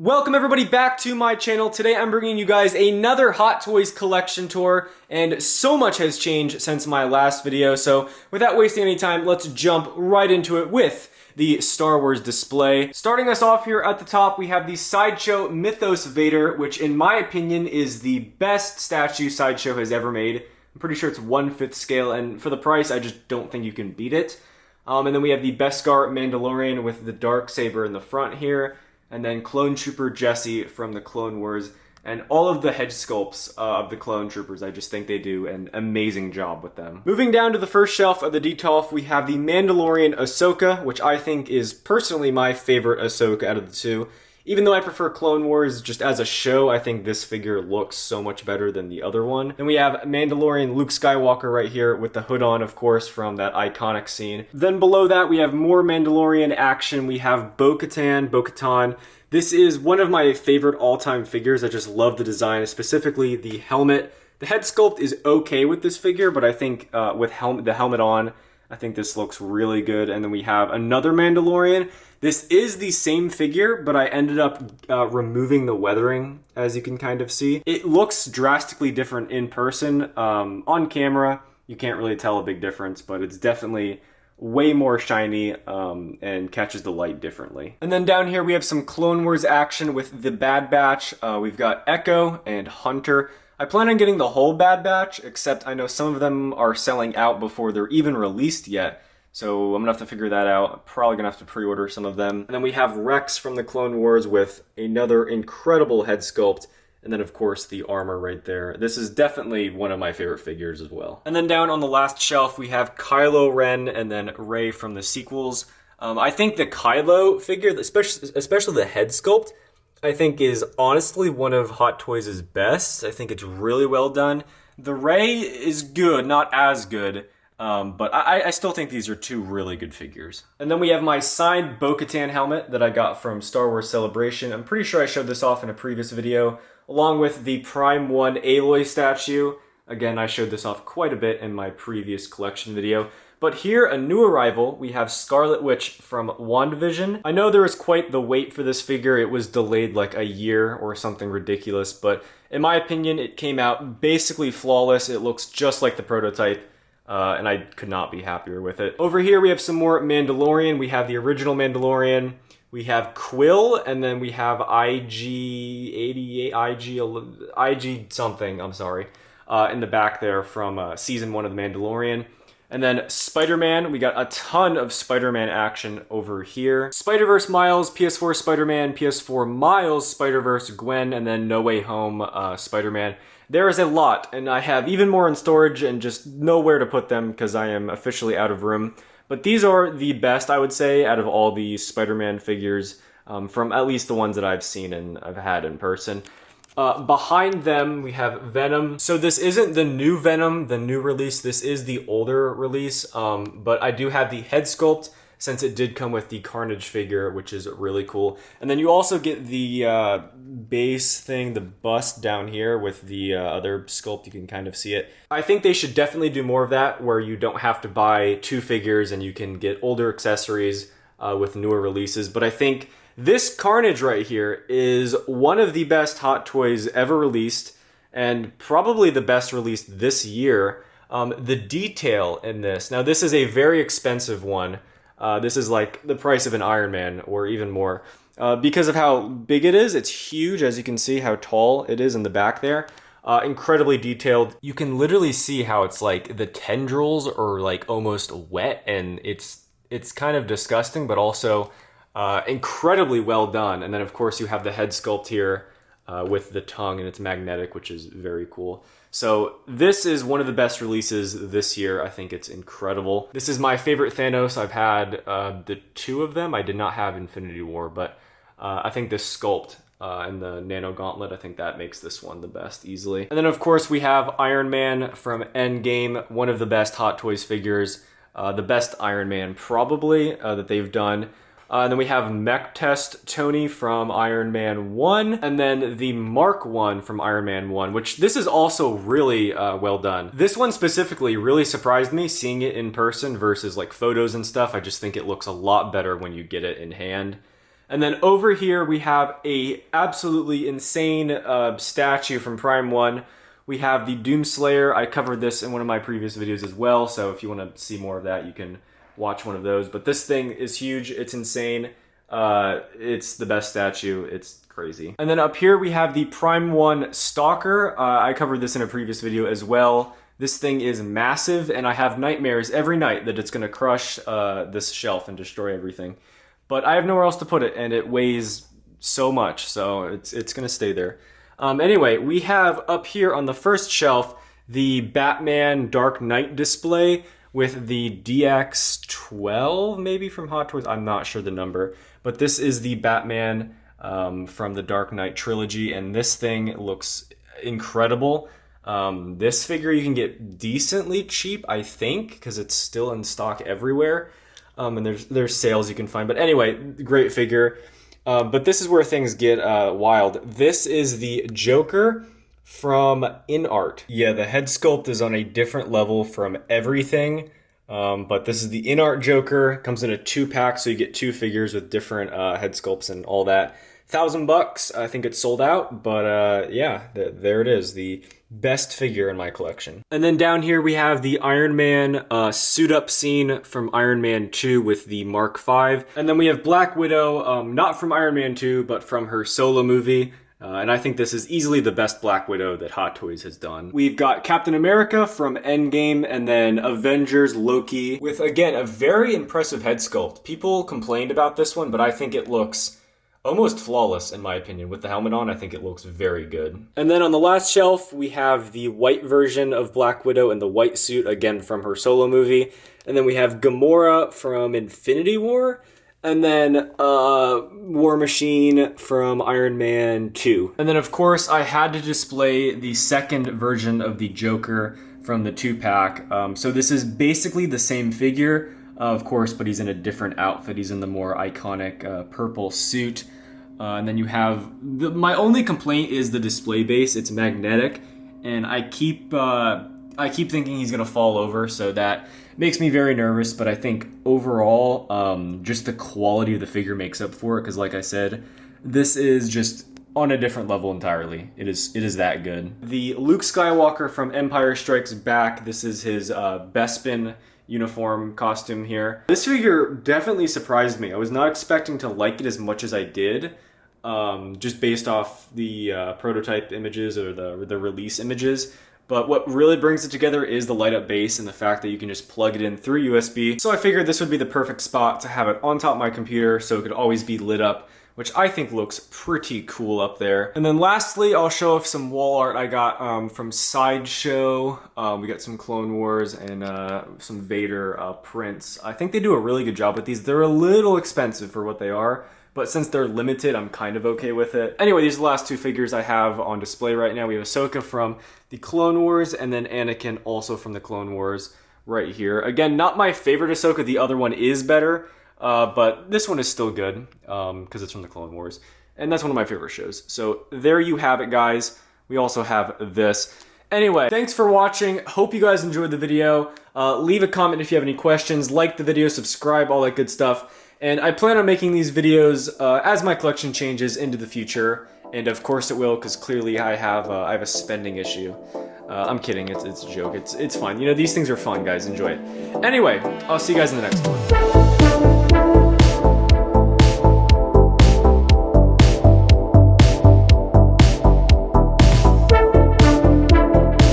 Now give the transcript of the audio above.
Welcome everybody back to my channel. Today I'm bringing you guys another Hot Toys collection tour, and so much has changed since my last video, so without wasting any time, let's jump right into it with the Star Wars display. Starting us off here at the top, we have the Sideshow Mythos Vader, which in my opinion is the best statue Sideshow has ever made. I'm pretty sure it's 1/5 scale, and for the price, I just don't think you can beat it. And then we have the Beskar Mandalorian with the Darksaber in the front here, and then Clone Trooper Jesse from the Clone Wars, and all of the head sculpts of the Clone Troopers. I just think they do an amazing job with them. Moving down to the first shelf of the Detolf, we have the Mandalorian Ahsoka, which I think is personally my favorite Ahsoka out of the two. Even though I prefer Clone Wars just as a show, I think this figure looks so much better than the other one. Then we have Mandalorian Luke Skywalker right here with the hood on, of course, from that iconic scene. Then below that, we have more Mandalorian action. We have Bo-Katan. This is one of my favorite all-time figures. I just love the design, specifically the helmet. The head sculpt is okay with this figure, but I think with the helmet on, I think this looks really good. And then we have another Mandalorian. This is the same figure, but I ended up removing the weathering, as you can kind of see. It looks drastically different in person. On camera, you can't really tell a big difference, but it's definitely way more shiny and catches the light differently. And then down here we have some Clone Wars action with the Bad Batch. We've got Echo and Hunter. I plan on getting the whole Bad Batch, except I know some of them are selling out before they're even released yet. So I'm gonna have to figure that out. I'm probably gonna have to pre-order some of them. And then we have Rex from the Clone Wars with another incredible head sculpt. And then of course the armor right there. This is definitely one of my favorite figures as well. And then down on the last shelf we have Kylo Ren and then Rey from the sequels. I think the Kylo figure, especially the head sculpt, I think is honestly one of Hot Toys' best. I think it's really well done. The Rey is good, not as good. But I still think these are two really good figures. And then we have my signed Bo-Katan helmet that I got from Star Wars Celebration. I'm pretty sure I showed this off in a previous video, along with the Prime 1 Aloy statue. Again, I showed this off quite a bit in my previous collection video. But here, a new arrival, we have Scarlet Witch from WandaVision. I know there was quite the wait for this figure. It was delayed like a year or something ridiculous, but in my opinion, it came out basically flawless. It looks just like the prototype. And I could not be happier with it. Over here we have some more Mandalorian. We have the original Mandalorian. We have Quill, and then we have IG-88, IG something, I'm sorry, in the back there from Season 1 of The Mandalorian. And then Spider-Man, we got a ton of Spider-Man action over here. Spider-Verse Miles, PS4 Spider-Man, PS4 Miles, Spider-Verse Gwen, and then No Way Home Spider-Man. There is a lot, and I have even more in storage and just nowhere to put them because I am officially out of room. But these are the best, I would say, out of all the Spider-Man figures, from at least the ones that I've seen and I've had in person. Behind them, we have Venom. So this isn't the new Venom, the new release. This is the older release, but I do have the head sculpt since it did come with the Carnage figure, which is really cool. And then you also get the base thing, the bust down here with the other sculpt. You can kind of see it. I think they should definitely do more of that, where you don't have to buy two figures and you can get older accessories with newer releases. But I think this Carnage right here is one of the best Hot Toys ever released, and probably the best released this year. The detail in this, now this is a very expensive one. This is like the price of an Iron Man or even more. Because of how big it is, it's huge, as you can see how tall it is in the back there. Incredibly detailed. You can literally see how it's like the tendrils are like almost wet, and it's kind of disgusting, but also incredibly well done. And then of course you have the head sculpt here with the tongue, and it's magnetic, which is very cool. So this is one of the best releases this year. I think it's incredible. This is my favorite Thanos. I've had the two of them. I did not have Infinity War, but I think this sculpt and the Nano Gauntlet, I think that makes this one the best easily. And then of course we have Iron Man from Endgame, one of the best Hot Toys figures, the best Iron Man probably that they've done. And then we have Mech Test Tony from Iron Man 1, and then the Mark 1 from Iron Man 1, which this is also really well done. This one specifically really surprised me, seeing it in person versus like photos and stuff. I just think it looks a lot better when you get it in hand. And then over here we have a absolutely insane statue from Prime 1. We have the Doomslayer. I covered this in one of my previous videos as well, so if you want to see more of that, you can watch one of those. But this thing is huge. It's insane. It's the best statue. It's crazy. And then up here we have the Prime 1 Stalker. I covered this in a previous video as well. This thing is massive, and I have nightmares every night that it's going to crush this shelf and destroy everything. But I have nowhere else to put it, and it weighs so much, so it's going to stay there. Anyway, we have up here on the first shelf the Batman Dark Knight display with the DX12, maybe from Hot Toys. I'm not sure the number, but this is the Batman from the Dark Knight trilogy, and this thing looks incredible. This figure you can get decently cheap, I think, because it's still in stock everywhere. And there's sales you can find. But anyway, great figure. But this is where things get wild. This is the Joker from InArt. Yeah, the head sculpt is on a different level from everything. But this is the InArt Joker. Comes in a 2-pack, so you get 2 figures with different head sculpts and all that. $1,000. I think it's sold out, but yeah, there it is. The best figure in my collection. And then down here we have the Iron Man suit up scene from Iron Man 2 with the Mark V. And then we have Black Widow, not from Iron Man 2, but from her solo movie. And I think this is easily the best Black Widow that Hot Toys has done. We've got Captain America from Endgame, and then Avengers Loki with, again, a very impressive head sculpt. People complained about this one, but I think it looks almost flawless, in my opinion. With the helmet on, I think it looks very good. And then on the last shelf, we have the white version of Black Widow in the white suit, again from her solo movie. And then we have Gamora from Infinity War. And then War Machine from Iron Man 2. And then, of course, I had to display the second version of the Joker from the 2-pack. So this is basically the same figure, of course, but he's in a different outfit. He's in the more iconic purple suit. And then you have... my only complaint is the display base. It's magnetic, and I keep thinking he's going to fall over, so that makes me very nervous. But I think overall, just the quality of the figure makes up for it, because like I said, this is just on a different level entirely. It is that good. The Luke Skywalker from Empire Strikes Back. This is his Bespin uniform costume here. This figure definitely surprised me. I was not expecting to like it as much as I did, just based off the prototype images or the release images. But what really brings it together is the light up base and the fact that you can just plug it in through USB. So I figured this would be the perfect spot to have it on top of my computer so it could always be lit up, which I think looks pretty cool up there. And then lastly, I'll show off some wall art I got from Sideshow. We got some Clone Wars and some Vader prints. I think they do a really good job with these. They're a little expensive for what they are, but since they're limited, I'm kind of okay with it. Anyway, these are the last 2 figures I have on display right now. We have Ahsoka from the Clone Wars, and then Anakin also from the Clone Wars right here. Again, not my favorite Ahsoka. The other one is better. But this one is still good, because it's from the Clone Wars. And that's one of my favorite shows. So there you have it, guys. We also have this. Anyway, thanks for watching. Hope you guys enjoyed the video. Leave a comment if you have any questions. Like the video, subscribe, all that good stuff. And I plan on making these videos as my collection changes into the future. And of course it will, because clearly I have a spending issue. I'm kidding, it's a joke. It's fine. You know, these things are fun, guys. Enjoy it. Anyway, I'll see you guys in the next one.